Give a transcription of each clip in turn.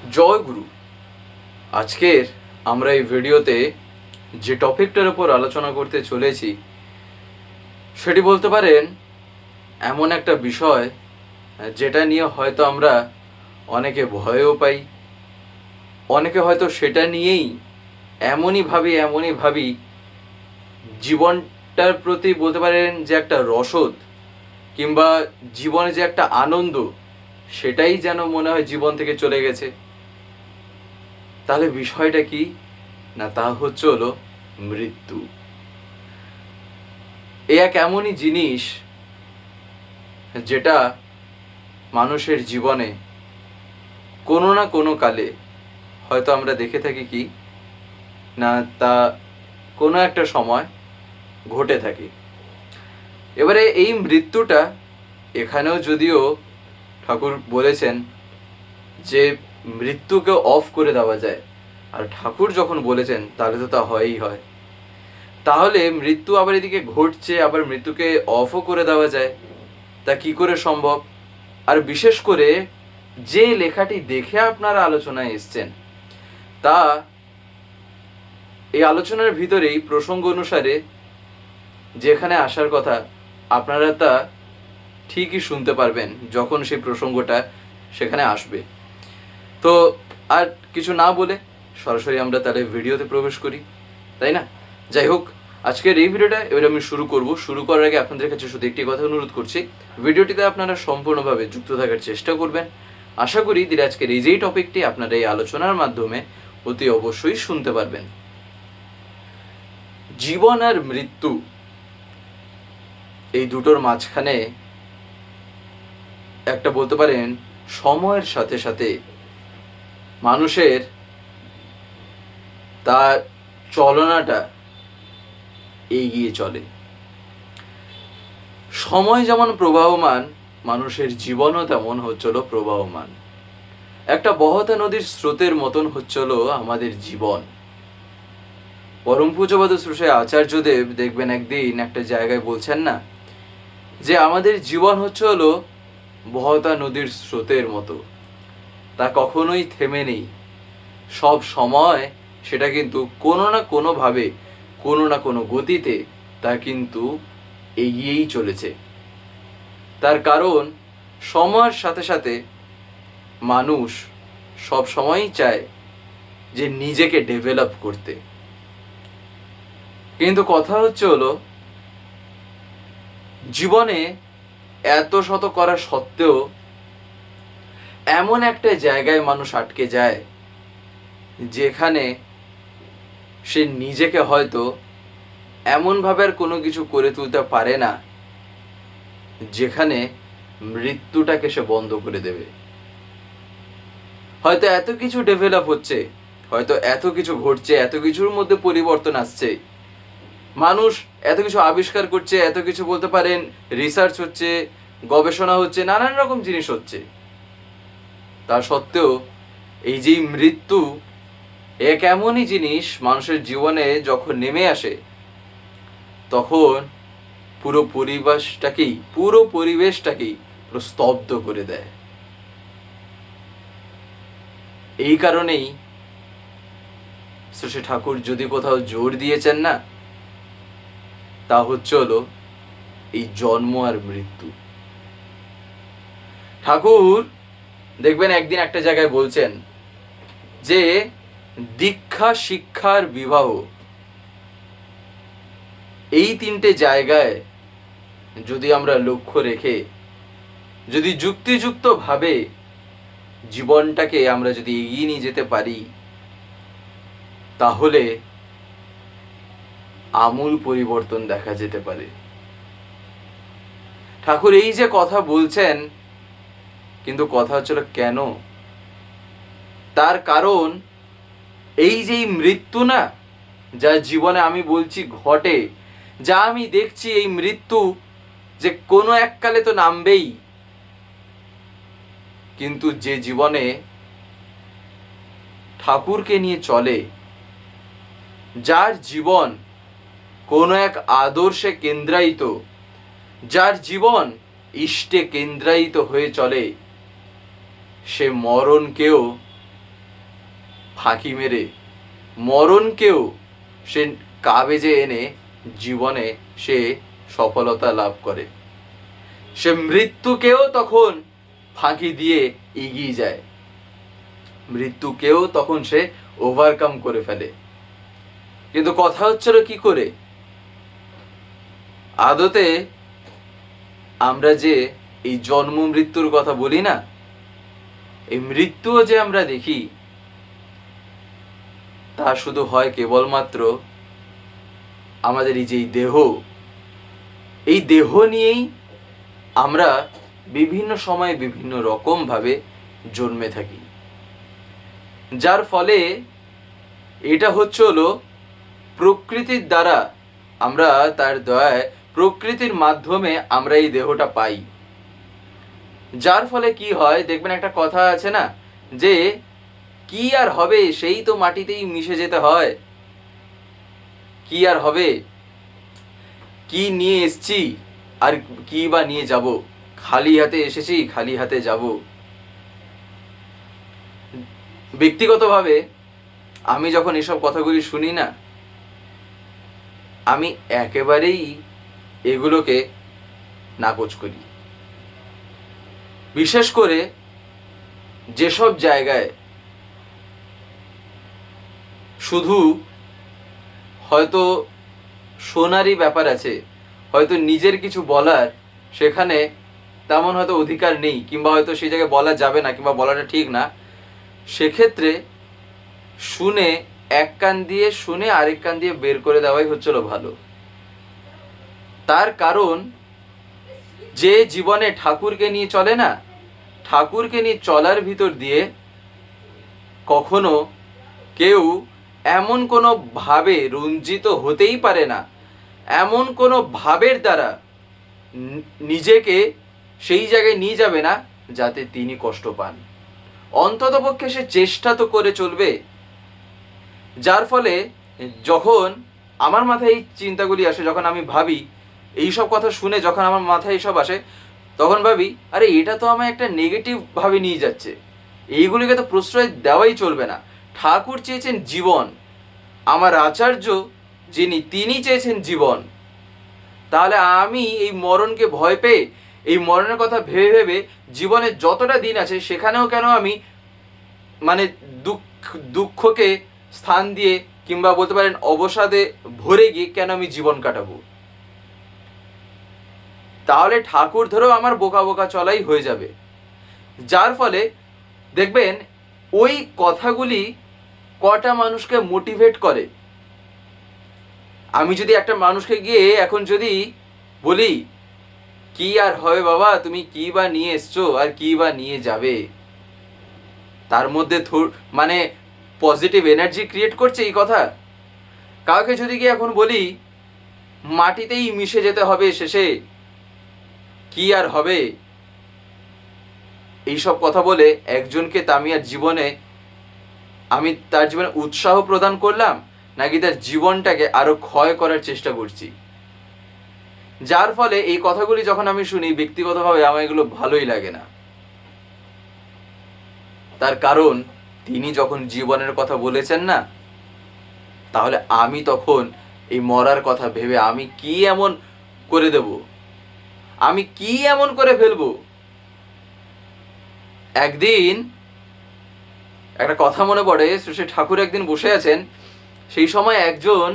জয় গুরু। আজকের আমরা এই ভিডিওতে যে টপিকটার উপর আলোচনা করতে চলেছি সেটি বলতে পারেন এমন একটা বিষয় যেটা নিয়ে হয়তো আমরা অনেকে ভয়ও পাই, অনেকে হয়তো সেটা নিয়েই এমনই ভাবি জীবনটার প্রতি বলতে পারেন যে একটা রসদ কিংবা জীবনে যে একটা আনন্দ সেটাই যেন মনে হয় জীবন থেকে চলে গেছে। তাহলে বিষয়টা কি না, তা হলো মৃত্যু। এ এক এমনই জিনিস যেটা মানুষের জীবনে কোনো না কোনো কালে হয়তো আমরা দেখে থাকি কি না, তা কোনো একটা সময় ঘটে থাকে। এবারে এই মৃত্যুটা এখানেও যদিও ঠাকুর বলেছেন যে মৃত্যুকে অফ করে দেওয়া যায়, আর ঠাকুর যখন বলেছেন তাহলে তো তা হয়ই হয়। তাহলে মৃত্যু আবার এদিকে ঘটছে, আবার মৃত্যুকে অফও করে দেওয়া যায়, তা কি করে সম্ভব? আর বিশেষ করে যে লেখাটি দেখে আপনারা আলোচনায় এসছেন তা এই আলোচনার ভিতরেই প্রসঙ্গ অনুসারে যেখানে আসার কথা আপনারা তা ঠিকই শুনতে পারবেন যখন সেই প্রসঙ্গটা সেখানে আসবে। তো আর কিছু না বলে সরাসরি আমরা তাহলে ভিডিওতে প্রবেশ করি, তাই না? যাই হোক, আজকের এই ভিডিওটা এবার আমি শুরু করার আগে আপনাদের কাছে শুধু একটি কথা অনুরোধ করছি, ভিডিওটিতে আপনারা সম্পূর্ণভাবে যুক্ত থাকার চেষ্টা করবেন। আশা করি আজকের এই যেই টপিকটি আপনারা এই আলোচনার মাধ্যমে অতি অবশ্যই শুনতে পারবেন। জীবন আর মৃত্যু এই দুটোর মাঝখানে একটা বলতে পারেন সময়ের সাথে সাথে মানুষের তার চলনাটা এগিয়ে চলে। সময় যেমন প্রবাহমান, মানুষের জীবনও তেমন হচ্ছিল প্রবাহমান। একটা বহতা নদীর স্রোতের মতন হচ্ছিল আমাদের জীবন। পরম পূজ্যপাদ শ্রী আচার্যদেব দেখবেন একদিন একটা জায়গায় বলছেন না যে আমাদের জীবন হলো বহতা নদীর স্রোতের মতো, তা কখনোই থেমে নেই। সব সময় সেটা কিন্তু কোনো না কোনোভাবে কোনো না কোনো গতিতে তা কিন্তু এগিয়েই চলেছে। তার কারণ সময়ের সাথে সাথে মানুষ সব সময়ই চায় যে নিজেকে ডেভেলপ করতে, কিন্তু কথা হলো জীবনে এত শত করা সত্ত্বেও এমন একটা জায়গায় মানুষ আটকে যায় যেখানে সে নিজেকে হয়তো এমনভাবে আর কোনো কিছু করে তুলতে পারে না যেখানে মৃত্যুটাকে সে বন্ধ করে দেবে। হয়তো এত কিছু ডেভেলপ হচ্ছে, হয়তো এত কিছু ঘটছে, এত কিছুর মধ্যে পরিবর্তন আসছে, মানুষ এত কিছু আবিষ্কার করছে, এত কিছু বলতে পারেন রিসার্চ হচ্ছে, গবেষণা হচ্ছে, নানান রকম জিনিস হচ্ছে, তা সত্ত্বেও এই যে মৃত্যু এক এমনই জিনিস মানুষের জীবনে যখন নেমে আসে তখন পুরো পরিবেশটাকেই পুরো স্তব্ধ করে দেয়। এই কারণেই শ্রী ঠাকুর যদি কোথাও জোর দিয়েছেন না, তা হলো এই জন্ম আর মৃত্যু। ঠাকুর দেখবেন একদিন একটা জায়গায় বলছেন যে দীক্ষা, শিক্ষার বিবাহ, এই তিনটে জায়গায় যদি আমরা লক্ষ্য রেখে যদি যুক্তিযুক্তভাবে জীবনটাকে আমরা যদি এগিয়ে নিয়ে যেতে পারি তাহলে আমূল পরিবর্তন দেখা যেতে পারে। ঠাকুর এই যে কথা বলছেন, কিন্তু কথা হচ্ছিল কেন? তার কারণ এই যে মৃত্যু না, যা জীবনে আমি বলছি ঘটে, যা আমি দেখছি, এই মৃত্যু যে কোনো এককালে তো নামবেই, কিন্তু যে জীবনে ঠাকুরকে নিয়ে চলে, যার জীবন কোনো এক আদর্শে কেন্দ্রায়িত, যার জীবন ইষ্টে কেন্দ্রায়িত হয়ে চলে, সে মরণকেও ফাঁকি মেরে মরণকেও সে কাবেজে এনে জীবনে সে সফলতা লাভ করে। সে মৃত্যুকেও তখন ফাঁকি দিয়ে এগিয়ে যায়, মৃত্যুকেও তখন সে ওভারকাম করে ফেলে। কিন্তু কথা হচ্ছিল কি করে, আদতে আমরা যে এই জন্ম মৃত্যুর কথা বলি না, এই মৃত্যুও যে আমরা দেখি, তা শুধু হয় কেবলমাত্র আমাদের এই যে দেহ, এই দেহ নিয়েই আমরা বিভিন্ন সময়ে বিভিন্ন রকমভাবে জন্মে থাকি, যার ফলে এটা হলো প্রকৃতির দ্বারা, আমরা তার দয়ায় প্রকৃতির মাধ্যমে আমরা এই দেহটা পাই। যার ফলে কি হয় দেখবেন, একটা কথা আছে না যে কি আর হবে, সেই তো মাটিতেই মিশে যেতে হয়, কি আর হবে, কি নিয়ে এসছি আর কি বা নিয়ে যাব, খালি হাতে এসেছি খালি হাতে যাব। ব্যক্তিগতভাবে আমি যখন এসব কথাগুলি শুনি না, আমি একেবারেই এগুলোকে নাকচ করি। বিশেষ করে যেসব জায়গায় শুধু হয়তো শোনারই ব্যাপার আছে, হয়তো নিজের কিছু বলার সেখানে তেমন হয়তো অধিকার নেই, কিংবা হয়তো সেই জায়গায় বলা যাবে না, কিংবা বলাটা ঠিক না, সেক্ষেত্রে শুনে এক কান দিয়ে শুনে আরেক কান দিয়ে বের করে দেওয়াই হচ্ছিল ভালো। তার কারণ যে জীবনে ঠাকুরকে নিয়ে চলে না, ঠাকুরকে নিয়ে চলার ভিতর দিয়ে কখনো কেউ এমন কোনো ভাবে রঞ্জিত হতেই পারে না, এমন কোনো ভাবের দ্বারা নিজেকে সেই জায়গায় নিয়ে যাবে না যাতে তিনি কষ্ট পান। অন্ততপক্ষে সে চেষ্টা তো করে চলবে। যার ফলে যখন আমার মাথায় এই চিন্তাগুলি আসে, যখন আমি ভাবি এইসব কথা শুনে, যখন আমার মাথায় এইসব আসে, তখন ভাবি আরে এটা তো আমায় একটা নেগেটিভ ভাবে নিয়ে যাচ্ছে, এইগুলিকে তো প্রশ্রয় দেওয়াই চলবে না। ঠাকুর চেয়েছেন জীবন, আমার আচার্য যিনি তিনি চেয়েছেন জীবন। তাহলে আমি এই মরণকে ভয় পেয়ে, এই মরণের কথা ভেবে ভেবে জীবনের যতটা দিন আছে সেখানেও কেন আমি মানে দুঃখকে স্থান দিয়ে, কিংবা বলতে পারেন অবসাদে ভরে গিয়ে কেন আমি জীবন কাটাবো? তাহলে ঠাকুর ধরেও আমার বোকা বোকা চলাই হয়ে যাবে। যার ফলে দেখবেন ওই কথাগুলি কটা মানুষকে মোটিভেট করে। আমি যদি একটা মানুষকে গিয়ে এখন যদি বলি কি আর হবে বাবা, তুমি কি বা নিয়ে এসছো আর কি বা নিয়ে যাবে, তার মধ্যে মানে পজিটিভ এনার্জি ক্রিয়েট করছে এই কথা। কাউকে যদি গিয়ে এখন বলি মাটিতেই মিশে যেতে হবে শেষে, কি আর হবে, এইসব কথা বলে একজনকে তামিয়ার জীবনে আমি তার জীবনে উৎসাহ প্রদান করলাম, নাকি তার জীবনটাকে আরো ক্ষয় করার চেষ্টা করছি? যার ফলে এই কথাগুলি যখন আমি শুনি, ব্যক্তিগতভাবে আমার এগুলো ভালোই লাগে না। তার কারণ তিনি যখন জীবনের কথা বলেছেন না, তাহলে আমি তখন এই মরার কথা ভেবে আমি কি এমন করে দেব, আমি কি এমন করে ফেলবো। একদিন একটা কথা মনে পড়ে, শ্রী ঠাকুর একদিন বসে আছেন, সেই সময় একজন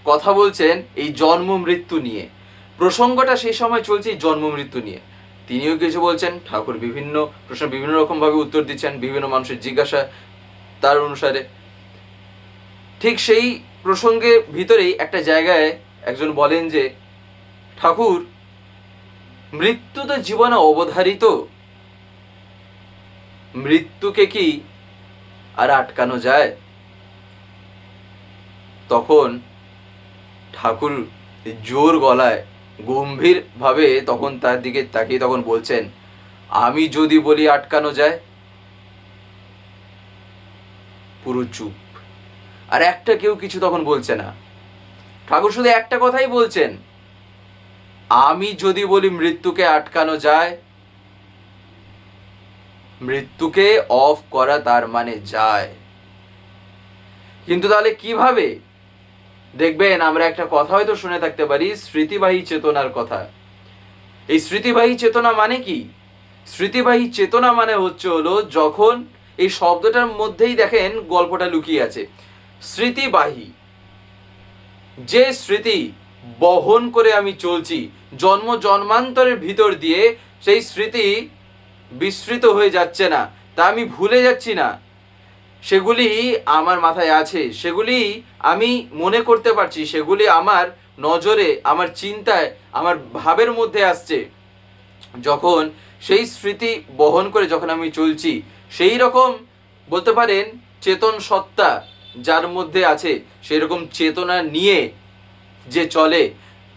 কথা বলছেন এই জন্ম মৃত্যু নিয়ে। প্রসঙ্গটা সেই সময় চলছে জন্ম মৃত্যু নিয়ে। তিনিও কিছু বলছেন, ঠাকুর বিভিন্ন প্রশ্ন বিভিন্ন রকম ভাবে উত্তর দিচ্ছেন, বিভিন্ন মানুষের জিজ্ঞাসা তার অনুসারে। ঠিক সেই প্রসঙ্গের ভিতরেই একটা জায়গায় একজন বলেন যে ঠাকুর, মৃত্যু তো জীবনে অবধারিত, মৃত্যুকে কি আর আটকানো যায়? তখন ঠাকুর জোর গলায় গম্ভীর ভাবে তখন তার দিকে তাকিয়ে তখন বলছেন, আমি যদি বলি আটকানো যায়, পুরো চুপ। আর একটা কেউ কিছু তখন বলছে না। ঠাকুর শুধু একটা কথাই বলছেন, আমি যদি বলি মৃত্যুকে আটকানো যায়, মৃত্যুকে অফ করা তার মানে যায়। কিন্তু তাহলে কিভাবে? দেখবেন আমরা একটা কথা হয়তো শুনে থাকতে পারি, স্মৃতিবাহী চেতনার কথা। এই স্মৃতিবাহী চেতনা মানে কি? স্মৃতিবাহী চেতনা মানে হলো যখন, এই শব্দটার মধ্যেই দেখেন গল্পটা লুকিয়ে আছে। স্মৃতিবাহী, যে স্মৃতি বহন করে আমি চলছি জন্ম জন্মান্তরের ভিতর দিয়ে, সেই স্মৃতি বিস্মৃত হয়ে যাচ্ছে না, তা আমি ভুলে যাচ্ছি না, সেগুলি আমার মাথায় আছে, সেগুলি আমি মনে করতে পারছি, সেগুলি আমার নজরে, আমার চিন্তায়, আমার ভাবের মধ্যে আসছে। যখন সেই স্মৃতি বহন করে যখন আমি চলছি, সেই রকম বলতে পারেন চেতন সত্তা যার মধ্যে আছে, সেই রকম চেতনা নিয়ে যে চলে,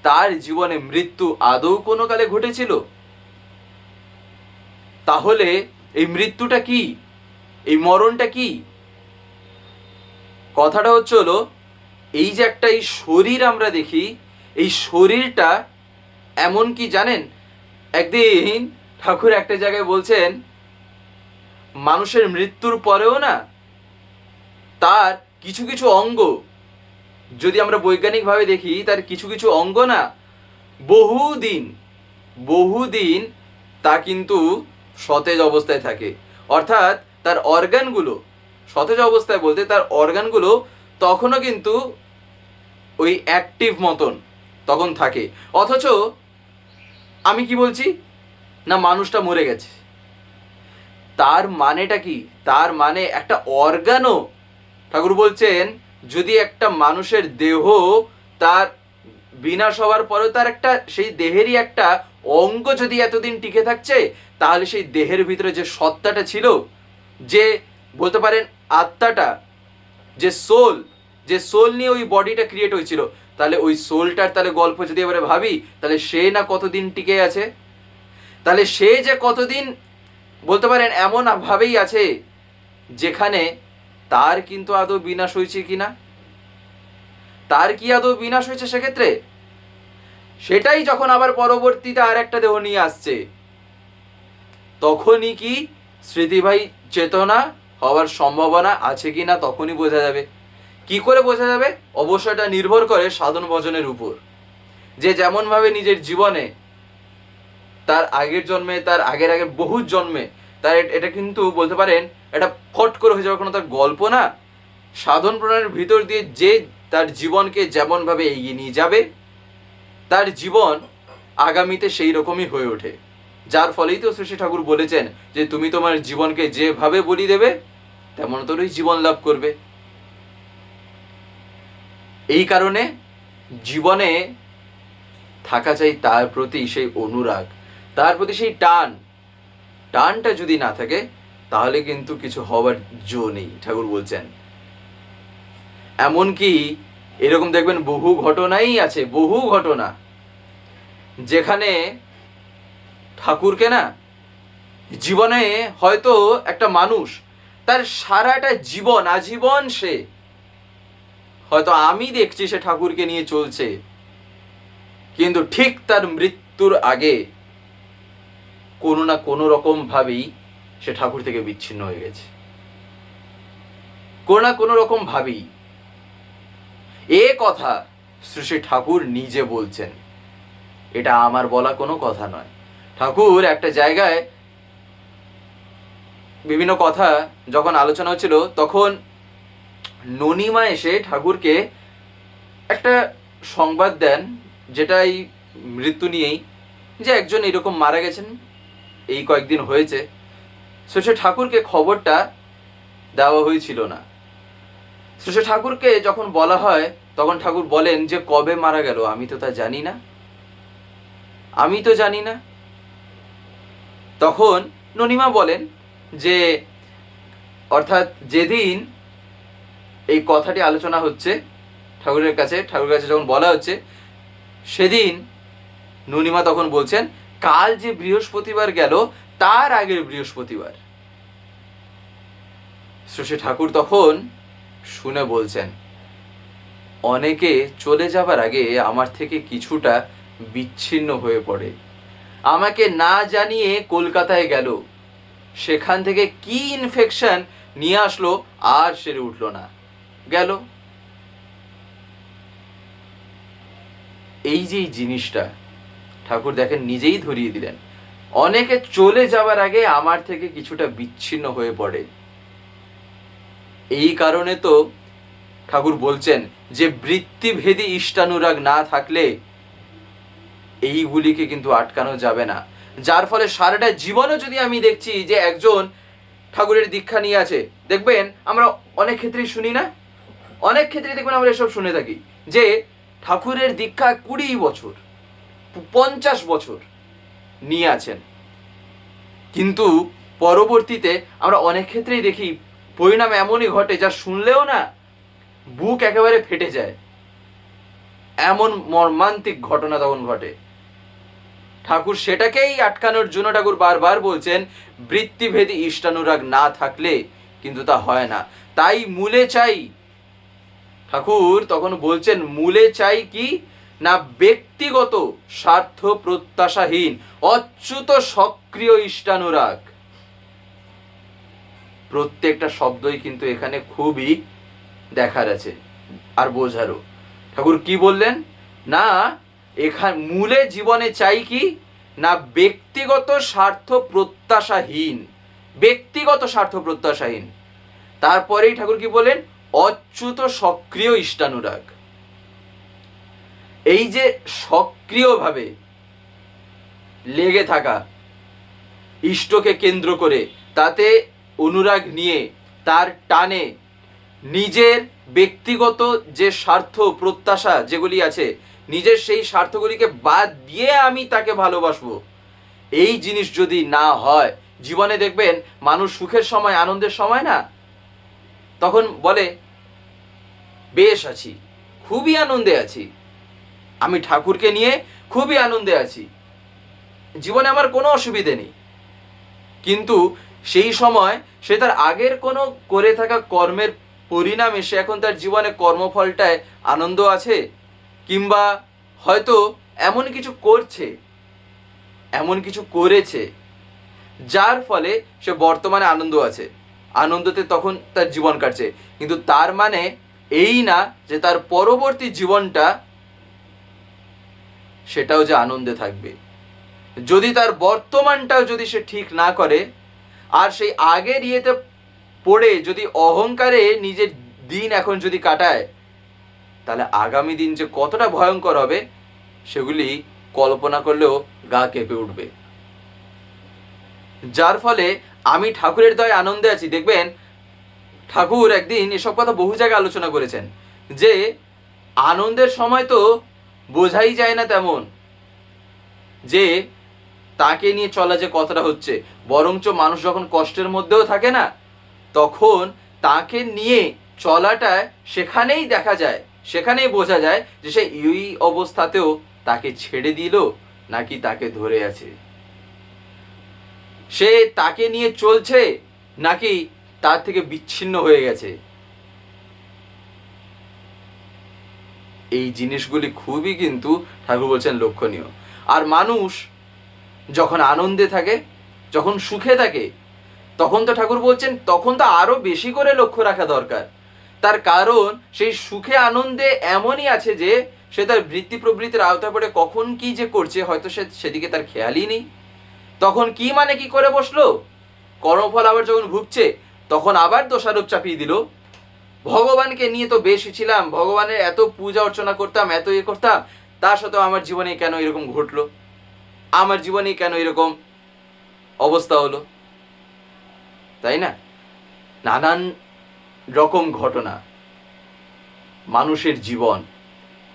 তার জীবনে মৃত্যু আদৌ কোনো কালে ঘটেছিল? তাহলে এই মৃত্যুটা কি, এই মরণটা কি? কথাটা হলো, এই যে একটা এই শরীর আমরা দেখি, এই শরীরটা এমন কি জানেন, একদিন ঠাকুর একটা জায়গায় বলছেন, মানুষের মৃত্যুর পরেও না তার কিছু কিছু অঙ্গ, যদি আমরা বৈজ্ঞানিকভাবে দেখি, তার কিছু কিছু অঙ্গ না বহুদিন বহুদিন তা কিন্তু সতেজ অবস্থায় থাকে। অর্থাৎ তার অর্গানগুলো সতেজ অবস্থায় বলতে, তার অর্গানগুলো তখনও কিন্তু ওই অ্যাক্টিভ মতন তখন থাকে। অথচ আমি কি বলছি না, মানুষটা মরে গেছে। তার মানেটা কি? তার মানে একটা অর্গানও, ঠাকুর বলছেন, যদি একটা মানুষের দেহ তার বিনাশ হওয়ার পরেও তার একটা, সেই দেহেরই একটা অঙ্গ যদি এতদিন টিকে থাকছে, তাহলে সেই দেহের ভিতরে যে সত্তাটা ছিল, যে বলতে পারেন আত্মাটা, যে সোল নিয়ে ওই বডিটা ক্রিয়েট হয়েছিল, তাহলে ওই সোলটার তাহলে গল্প যদি এবারে ভাবি, তাহলে সে না কতদিন টিকে আছে, তাহলে সে যে কতদিন বলতে পারেন এমন ভাবেই আছে, যেখানে তার কিন্তু আদৌ বিনাশ হয়েছে কিনা, তার কি আদৌ বিনাশ হয়েছে সেক্ষেত্রে? সেটাই যখন আবার পরবর্তীতে আর একটা দেহ নিয়ে আসছে, তখনই কি স্মৃতিবাহী চেতনা হওয়ার সম্ভাবনা আছে কিনা তখনই বোঝা যাবে। কি করে বোঝা যাবে? অবশ্যই এটা নির্ভর করে সাধন ভজনের উপর। যে যেমনভাবে নিজের জীবনে তার আগের জন্মে, তার আগের বহু জন্মে, তার এটা কিন্তু বলতে পারেন এটা ফট করে হয়ে যাওয়ার কোনো তার গল্প না। সাধন প্রণালীর ভিতর দিয়ে যে তার জীবনকে যেমনভাবে এগিয়ে নিয়ে যাবে, তার জীবন আগামীতে সেই রকমই হয়ে ওঠে। যার ফলেই তো শ্রী ঠাকুর বলেছেন যে তুমি তোমার জীবনকে যেভাবে বলি দেবে, তেমন তোরই জীবন লাভ করবে। এই কারণে জীবনে থাকা চাই তার প্রতি সেই অনুরাগ, তার প্রতি সেই টানটা যদি না থাকে, তাহলে কিন্তু কিছু হবার জো নেই, ঠাকুর বলছেন। এমনকি এরকম দেখবেন বহু ঘটনাই আছে, বহু ঘটনা, যেখানে ঠাকুরকে না জীবনে হয়তো একটা মানুষ তার সারাটা জীবন আজীবন সে হয়তো আমি দেখছি সে ঠাকুরকে নিয়ে চলছে, কিন্তু ঠিক তার মৃত্যুর আগে কোনো না কোনো রকম ভাবেই সে ঠাকুর থেকে বিচ্ছিন্ন হয়ে গেছে, কোনো না কোনো রকম ভাবেই। এ কথা শ্রী ঠাকুর নিজে বলছেন, এটা আমার বলা কোনো কথা নয়। ঠাকুর একটা জায়গায় বিভিন্ন কথা যখন আলোচনা হচ্ছিল, তখন ননিমা এসে ঠাকুরকে একটা সংবাদ দেন, যেটা এই মৃত্যু নিয়েই, যে একজন এরকম মারা গেছেন, এই কয়েকদিন হয়েছে। সে ঠাকুরকে খবরটা দেওয়া হয়েছিল না। সে ঠাকুরকে যখন বলা হয়, তখন ঠাকুর বলেন যে কবে মারা গেল আমি তো তা জানি না, আমি তো জানি না। তখন ননিমা বলেন যে, অর্থাৎ যেদিন এই কথাটি আলোচনা হচ্ছে ঠাকুরের কাছে যখন বলা হচ্ছে, সেদিন ননিমা তখন বলছেন কাল যে বৃহস্পতিবার গেল, তার আগের বৃহস্পতিবার। শ্রী ঠাকুর তখন শুনে বলছেন, অনেকে চলে যাবার আগে আমার থেকে কিছুটা বিচ্ছিন্ন হয়ে পড়ে, আমাকে না জানিয়ে কলকাতায় গেল, সেখান থেকে কি ইনফেকশন নিয়ে আসলো, আর সেরে উঠলো না, গেল। এই যে জিনিসটা ঠাকুর দেখেন নিজেই ধরিয়ে দিলেন। অনেকে চলে যাওয়ার আগে আমার থেকে কিছুটা বিচ্ছিন্ন হয়ে পড়ে। এই কারণে তো ঠাকুর বলছেন যে বৃত্তিভেদী ইষ্টানুরাগ না থাকলে এইগুলিকে কিন্তু আটকানো যাবে না। যার ফলে সারাটা জীবনে যদি আমি দেখছি যে একজন ঠাকুরের দীক্ষা নিয়ে আছে, দেখবেন আমরা অনেক ক্ষেত্রেই শুনি না, অনেক ক্ষেত্রে দেখবেন আমরা এসব শুনে থাকি যে ঠাকুরের দীক্ষা 20 বছর 50 বছর নিয়ে আছেন, কিন্তু পরবর্তীতে আমরা অনেক ক্ষেত্রেই দেখি পরিণাম এমনই ঘটে যা শুনলেও না বুক একেবারে ফেটে যায়, এমন মর্মান্তিক ঘটনা তখন ঘটে। ঠাকুর সেটাকেই আটকানোর জন্য ঠাকুর বারবার বলছেন বৃত্তিভেদী ইষ্টানুরাগ না থাকলে কিন্তু তা হয় না। তাই মূলে চাই, ঠাকুর তখন বলছেন মূলে চাই কি না ব্যক্তিগত স্বার্থ প্রত্যাশাহীন অচ্যুত সক্রিয় ইষ্টানুরাগ। প্রত্যেকটা শব্দই কিন্তু এখানে খুবই দেখার আছে আর বোঝারও। ঠাকুর কি বললেন না এখানে মূলে জীবনে চাই কি না ব্যক্তিগত স্বার্থ প্রত্যাশাহীন, ব্যক্তিগত স্বার্থ প্রত্যাশাহীন। তারপরেই ঠাকুর কি বলেন অচ্যুত সক্রিয় ইষ্টানুরাগ। এই যে সক্রিয়ভাবে লেগে থাকা ইষ্টকে কেন্দ্র করে তাতে অনুরাগ নিয়ে তার টানে নিজের ব্যক্তিগত যে স্বার্থ প্রত্যাশা যেগুলি আছে নিজের সেই স্বার্থগুলিকে বাদ দিয়ে আমি তাকে ভালোবাসবো, এই জিনিস যদি না হয় জীবনে দেখবেন মানুষ সুখের সময় আনন্দের সময় না তখন বলে বেশ আছি, খুবই আনন্দে আছি, আমি ঠাকুরকে নিয়ে খুবই আনন্দে আছি, জীবনে আমার কোনো অসুবিধে নেই। কিন্তু সেই সময় সে তার আগের কোনো করে থাকা কর্মের পরিণামে সে এখন তার জীবনে কর্মফলটায় আনন্দ আছে, কিংবা হয়তো এমন কিছু করছে, এমন কিছু করেছে যার ফলে সে বর্তমানে আনন্দ আছে, আনন্দতে তখন তার জীবন কাটছে, কিন্তু তার মানে এই না যে তার পরবর্তী জীবনটা সেটাও যে আনন্দে থাকবে। যদি তার বর্তমানটাও যদি সে ঠিক না করে আর সেই আগের ইয়েতে পড়ে যদি অহংকারে নিজের দিন এখন যদি কাটায়, তাহলে আগামী দিন যে কতটা ভয়ঙ্কর হবে সেগুলি কল্পনা করলেও গা কেঁপে উঠবে। যার ফলে আমি ঠাকুরের দয়ায় আনন্দে আছি। দেখবেন ঠাকুর একদিন এসব কথা বহু জায়গায় আলোচনা করেছেন যে আনন্দের সময় তো বোঝাই যায় না তেমন যে তাকে নিয়ে চলা যে কতটা হচ্ছে, বরঞ্চ মানুষ যখন কষ্টের মধ্যেও থাকে না তখন তাকে নিয়ে চলাটা সেখানেই দেখা যায়, সেখানেই বোঝা যায় যে সে এই অবস্থাতেও তাকে ছেড়ে দিল নাকি তাকে ধরে আছে, সে তাকে নিয়ে চলছে নাকি তার থেকে বিচ্ছিন্ন হয়ে গেছে। এই জিনিসগুলি খুবই কিন্তু ঠাকুর বলছেন লক্ষণীয়। আর মানুষ যখন আনন্দে থাকে, যখন সুখে থাকে, তখন তো ঠাকুর বলছেন তখন তো আরো বেশি করে লক্ষ্য রাখা দরকার। তার কারণ সেই সুখে আনন্দে এমনই আছে যে সে তার বৃত্তি প্রবৃত্তির আওতায় পড়ে কখন কি যে করছে হয়তো সে সেদিকে তার খেয়ালই নেই। তখন কি মানে কি করে বসলো, কর্মফল আবার যখন ভুগছে তখন আবার দোষারোপ চাপিয়ে দিল, ভগবানকে নিয়ে তো বেশি ছিলাম, ভগবানের এত পূজা অর্চনা করতাম, এত ইয়ে করতাম, তা সত্ত্বেও আমার জীবনে কেন এরকম ঘটলো, আমার জীবনে কেন এরকম অবস্থা হলো, তাই না? নানান রকম ঘটনা, মানুষের জীবন,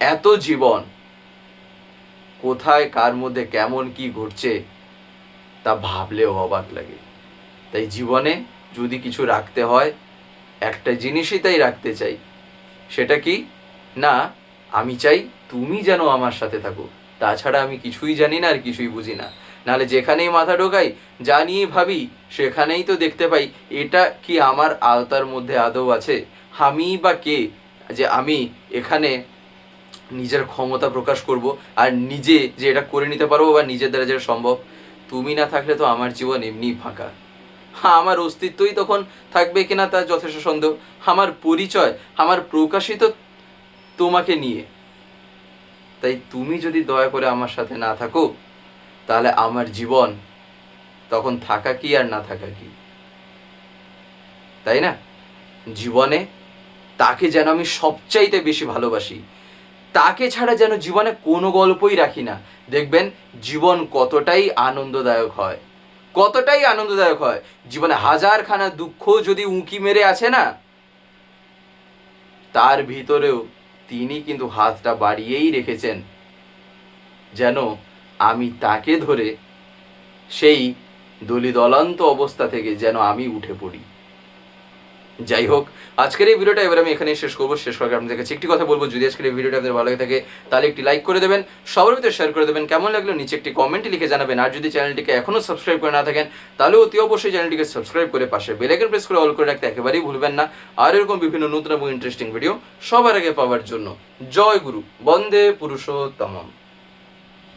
এত জীবন, কোথায় কার মধ্যে কেমন কি ঘটছে তা ভাবলেও অবাক লাগে। তাই জীবনে যদি কিছু রাখতে হয় একটা জিনিসই তাই রাখতে চাই, সেটা কি না আমি চাই তুমি যেন আমার সাথে থাকো, তাছাড়া আমি কিছুই জানি না আর কিছুই বুঝি না। নাহলে যেখানেই মাথা ঢোকাই যা নিয়ে ভাবি সেখানেই তো দেখতে পাই এটা কি আমার আওতার মধ্যে আদৌ আছে, আমি বা কে যে আমি এখানে নিজের ক্ষমতা প্রকাশ করব আর নিজে যে এটা করে নিতে পারবো বা নিজের দ্বারা যেটা সম্ভব। তুমি না থাকলে তো আমার জীবন এমনিই ফাঁকা, আমার অস্তিত্বই তখন থাকবে কিনা তার যথেষ্ট সন্দেহ। আমার পরিচয়, আমার প্রকাশিত তোমাকে নিয়ে। তাই তুমি যদি দয়া করে আমার সাথে না থাকো, তাহলে আমার জীবন তখন থাকা কি আর না থাকা কি, তাই না? জীবনে তাকে যেন আমি সবচাইতে বেশি ভালোবাসি, তাকে ছাড়া যেন জীবনে কোনো গল্পই রাখি না। দেখবেন জীবন কতটাই আনন্দদায়ক হয়, কতটাই আনন্দদায়ক হয়। জীবনে হাজারখানা দুঃখ যদি উঁকি মেরে আছে না, তার ভিতরেও তিনি কিন্তু হাতটা বাড়িয়েই রেখেছেন, যেন আমি তাকে ধরে সেই দলিদলান্ত অবস্থা থেকে যেন আমি উঠে পড়ি। যাই হোক, আজকের এই ভিডিওটা এবার আমি এখানে শেষ করবো। শেষ করার আপনাদের কাছে একটি কথা বলবো, যদি আজকের এই ভিডিওটা আপনাদের ভালো লাগে থাকে তাহলে একটি লাইক করে দেবেন, সবার ভিতরে শেয়ার করে দেবেন। কেমন লাগলো নিচে একটি কমেন্টে লিখে জানাবেন। আর যদি চ্যানেলটিকে এখনও সাবস্ক্রাইব করে না থাকেন, তাহলে অতি অবশ্যই চ্যানেলটিকে সাবস্ক্রাইব করে পাশে বেল আইকন প্রেস করে অল করে রাখতে একেবারেই ভুলবেন না। আর এরকম বিভিন্ন নতুন এবং ইন্টারেস্টিং ভিডিও সবার আগে পাওয়ার জন্য। জয় গুরু, বন্দে পুরুষোত্তমম।